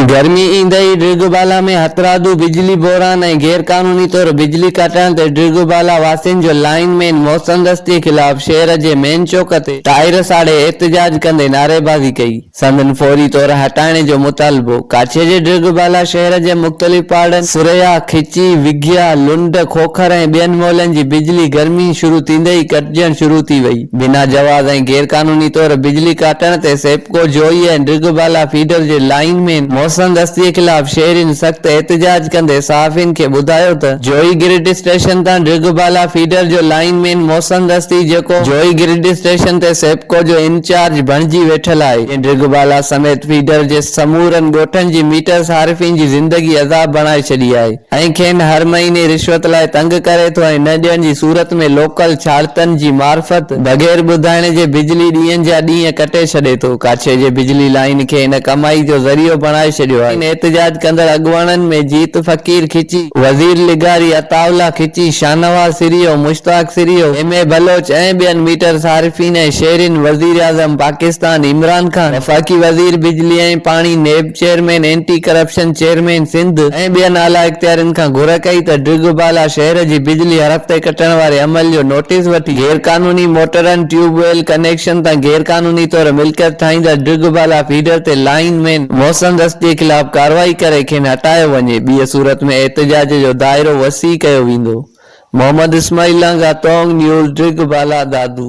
गर्मी ईंदे ड्रिगबाला में हथरादू बिजली बोरान ऐं गैरकानूनी तौर बिजली कटण ते ड्रिगबाला वासियुनि जो लाइनमैन मोहसिन दस्ती खिलाफ शहर जे मेन चौक ते टायर साड़े एहतजाज कंदे नारेबाज़ी कई। संदन फौरी तौर हटाइण जो मुतालबो। काछे जे ड्रिगबाला शहर जे मुख़्तलिफ़ पाड़नि सुरैया, खिची, विघिया, लुंड, खोखर ऐं ॿियनि मौलनि जी बिजली गर्मी शुरू थींदे ई कटजण शुरू थी वई। बिना जवाज़ ऐं गैरकानूनी तौर बिजली काटण ते सेप्को जोई ऐं ड्रिगबाला फीडर जे लाइनमैन मोहसिन दस्ती खिलाफ शहरियुनि सख्त एहतजाज कंदे सहाफ़ियुनि खे ॿुधायो त जोई ग्रिड स्टेशन तां ड्रिगबाला फीडर जो लाइनमैन मोहसिन दस्ती जेको जोई ग्रिड स्टेशन ते सेप्को जो इंचार्ज बणिजी वेठल आहे, ड्रिगबाला समेत फीडर जे समूरनि ॻोठनि जी मीटर सारिफ़िन जी ज़िंदगी अज़ाब बणाए छॾी आहे ऐं खेनि हर महीने रिश्वत लाइ तंग करे थो ऐं न ॾियण जी सूरत में लोकल छाड़तनि जी मार्फत बग़ैर ॿुधाइण जे बिजली ॾींहंनि जा ॾींहं कटे छॾे थो। काछे जे बिजली लाइन खे इन कमाई जो ज़रियो बणाए छॾियो आहे। एहतजाज कंदड़ अॻुवाणनि में जीत फ़कीर खिची, वज़ीर लिगारी अताउल्ला खिची, शाहनवाज़ सिरियो, मुश्ताक सिरियो, एम.ए. बलोच ऐं ॿियनि मीटर सारिफ़ीन ऐं शहरियुनि वज़ीर आज़म पाकिस्तान इमरान खान, वफ़ाक़ी वज़ीर बिजली ऐं पाणी, नेब chairman, anti corruption chairman Sindh ऐं ॿियनि आला इख्तियारनि खां घुर कई त ड्रिगबाला शहर जी बिजली हर हफ़्ते कटण वारे अमल जो नोटिस वठी गैरकानूनी मोटरनि, ट्यूबवेल कनेक्शन तां गैरकानूनी तौर मिल्कियत ठाहींदड़ ड्रिगबाला फीडर ते लाइनमैन मोहसिन दस्ती खिलाफ कार्रवाई करे खेनि हटायो वञे। ॿी सूरत में एहतजाज जो दाइरो वसी कयो वेंदो। मोहम्मद इस्माइल लांघा, तोंग न्यूज़, ड्रिगबाला दादू।